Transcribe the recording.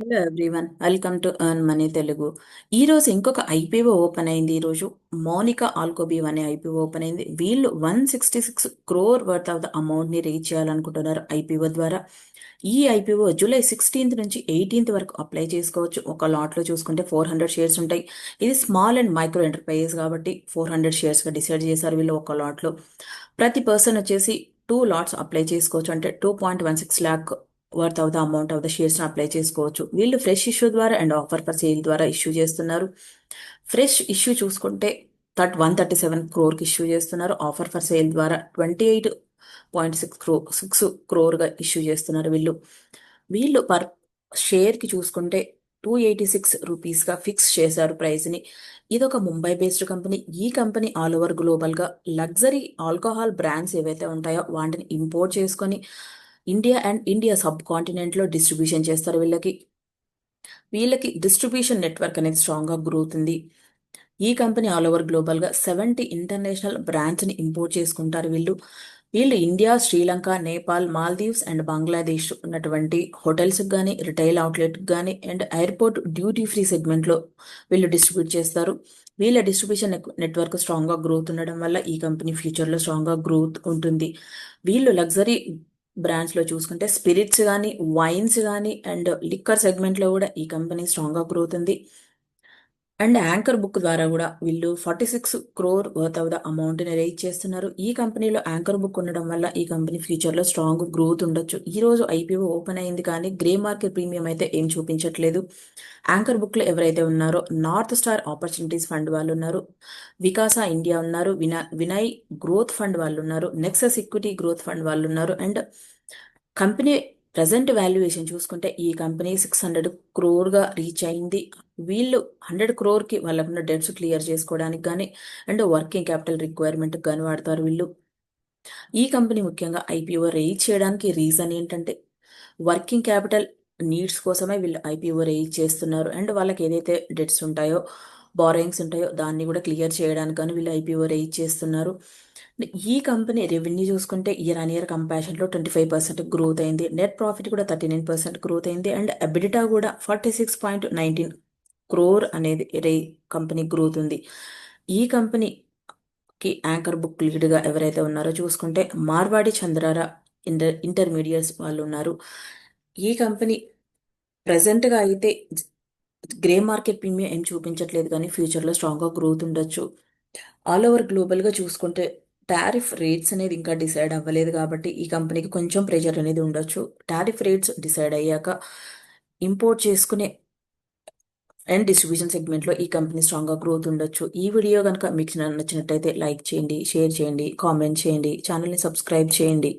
Hello everyone, welcome to earn money Telugu. ఈ రోజు ఇంకొక ఐపీఓ ఓపెన్ అయింది. ఈ రోజు మోనికా ఆల్కోబీవ్ అనే ఐపీఓ ఓపెన్ అయింది. వీళ్ళు 166 crore worth of the amount ని రీచ్ చేయాలనుకుంటున్నారు ఐపీఓ ద్వారా. ఈ ఐపీఓ జూలై 16th నుంచి 18th వరకు అప్లై చేసుకోవచ్చు. ఒక లాట్ లో చూసుకుంటే 400 షేర్స్ ఉంటాయి. ఇది స్మాల్ అండ్ మైక్రో ఎంటర్ప్రైజెస్ కాబట్టి 400 షేర్స్ గా డిసైడ్ చేశారు వీళ్ళు ఒక లాట్ లో. ప్రతి పర్సన్ వచ్చేసి 2 lots అప్లై చేసుకోవచ్చు. అంటే 2.16 lakh worth of the amount of the shares apply చేసుకోవచ్చు. వీళ్ళు ఫ్రెష్ ఇష్యూ ద్వారా అండ్ ఆఫర్ ఫర్ సేల్ ద్వారా ఇష్యూ చేస్తున్నారు. ఫ్రెష్ ఇష్యూ చూసుకుంటే 137 crore ఇష్యూ చేస్తున్నారు. ఆఫర్ ఫర్ సేల్ ద్వారా 28.6 గా ఇష్యూ చేస్తున్నారు వీళ్ళు. వీళ్ళు పర్ షేర్ కి చూసుకుంటే 286 గా ఫిక్స్ చేశారు ప్రైస్ ని. ఇదొక ముంబై బేస్డ్ కంపెనీ. ఈ కంపెనీ ఆల్ ఓవర్ గ్లోబల్ గా లగ్జరీ ఆల్కహాల్ బ్రాండ్స్ ఏవైతే ఉంటాయో వాటిని ఇంపోర్ట్ చేసుకొని India and India sub continent లో డిస్ట్రిబ్యూషన్ చేస్తారు. వీళ్ళకి డిస్ట్రిబ్యూషన్ నెట్వర్క్ అనేది స్ట్రాంగ్ గా గ్రోత్ ఉంది. ఈ కంపెనీ ఆల్ ఓవర్ గ్లోబల్ గా 70 ఇంటర్నేషనల్ బ్రాండ్స్ ని ఇంపోర్ట్ చేసుకుంటారు వీళ్ళు ఇండియా, శ్రీలంక, నేపాల్, మాల్దీవ్స్ అండ్ బంగ్లాదేశ్ ఉన్నటువంటి హోటల్స్ కానీ, రిటైల్ అవుట్లెట్ కానీ and airport duty free segment లో వీళ్ళు డిస్ట్రిబ్యూట్ చేస్తారు. వీళ్ళ డిస్ట్రిబ్యూషన్ నెట్వర్క్ స్ట్రాంగ్ గా గ్రోత్ ఉండడం వల్ల ఈ కంపెనీ ఫ్యూచర్ లో స్ట్రాంగ్ గా గ్రోత్ ఉంటుంది. వీళ్ళు లగ్జరీ బ్రాండ్స్ లో చూసుకుంటే స్పిరిట్స్ కానీ, వైన్స్ కానీ అండ్ లిక్కర్ సెగ్మెంట్ లో కూడా ఈ కంపెనీ స్ట్రాంగ్ గా గ్రోత్ ఉంది. అండ్ యాంకర్ బుక్ ద్వారా కూడా వీళ్ళు 46 crore worth of the amount ని రైజ్ చేస్తున్నారు. ఈ కంపెనీలో యాంకర్ బుక్ ఉండడం వల్ల ఈ కంపెనీ ఫ్యూచర్ లో స్ట్రాంగ్ గ్రోత్ ఉండొచ్చు. ఈ రోజు ఐపీఓ ఓపెన్ అయింది కానీ గ్రే మార్కెట్ ప్రీమియం అయితే ఏం చూపించట్లేదు. యాంకర్ బుక్ లో ఎవరైతే ఉన్నారో నార్త్ స్టార్ ఆపర్చునిటీస్ ఫండ్ వాళ్ళు ఉన్నారు, వికాస ఇండియా ఉన్నారు, వినయ్ గ్రోత్ ఫండ్ వాళ్ళు ఉన్నారు, నెక్సస్ ఈక్విటీ గ్రోత్ ఫండ్ వాళ్ళు ఉన్నారు. అండ్ కంపెనీ ప్రజెంట్ వాల్యుయేషన్ చూసుకుంటే ఈ కంపెనీ 600 crore గా రీచ్ అయింది. వీళ్ళు 100 crore కి వాళ్ళకున్న డెట్స్ క్లియర్ చేసుకోవడానికి కానీ అండ్ వర్కింగ్ క్యాపిటల్ రిక్వైర్మెంట్ కానీ వాడతారు వీళ్ళు. ఈ కంపెనీ ముఖ్యంగా ఐపీఓ రేజ్ చేయడానికి రీజన్ ఏంటంటే వర్కింగ్ క్యాపిటల్ నీడ్స్ కోసమే వీళ్ళు ఐపీఓ రేజ్ చేస్తున్నారు. అండ్ వాళ్ళకి ఏదైతే డెట్స్ ఉంటాయో, బారోయింగ్స్ ఉంటాయో దాన్ని కూడా క్లియర్ చేయడానికి కానీ వీళ్ళు ఐపీఓ రేజ్ చేస్తున్నారు. ఈ కంపెనీ రెవెన్యూ చూసుకుంటే ఇయర్ ఆన్ ఇయర్ కంపారిజన్లో 25% గ్రోత్ అయింది. నెట్ ప్రాఫిట్ కూడా 39% గ్రోత్ అయింది. అండ్ ఎబిడిటా కూడా 46.19 crore అనేది కంపెనీ గ్రోత్ ఉంది. ఈ కంపెనీకి యాంకర్ బుక్ లీడ్గా ఎవరైతే ఉన్నారో చూసుకుంటే మార్వాడి చంద్రారా ఇంటర్మీడియట్స్ వాళ్ళు ఉన్నారు. ఈ కంపెనీ ప్రజెంట్గా అయితే గ్రే మార్కెట్ ప్రీమియం ఏం చూపించట్లేదు కానీ ఫ్యూచర్లో స్ట్రాంగ్గా గ్రోత్ ఉండొచ్చు. ఆల్ ఓవర్ గ్లోబల్గా చూసుకుంటే టారిఫ్ రేట్స్ అనేది ఇంకా డిసైడ్ అవ్వలేదు కాబట్టి ఈ కంపెనీకి కొంచెం ప్రెషర్ అనేది ఉండొచ్చు. టారిఫ్ రేట్స్ డిసైడ్ అయ్యాక ఇంపోర్ట్ చేసుకునే అండ్ డిస్ట్రిబ్యూషన్ సెగ్మెంట్లో ఈ కంపెనీ స్ట్రాంగ్గా గ్రోత్ ఉండొచ్చు. ఈ వీడియో కనుక మీకు నచ్చినట్టయితే లైక్ చేయండి, షేర్ చేయండి, కామెంట్ చేయండి, ఛానల్ని సబ్స్క్రైబ్ చేయండి.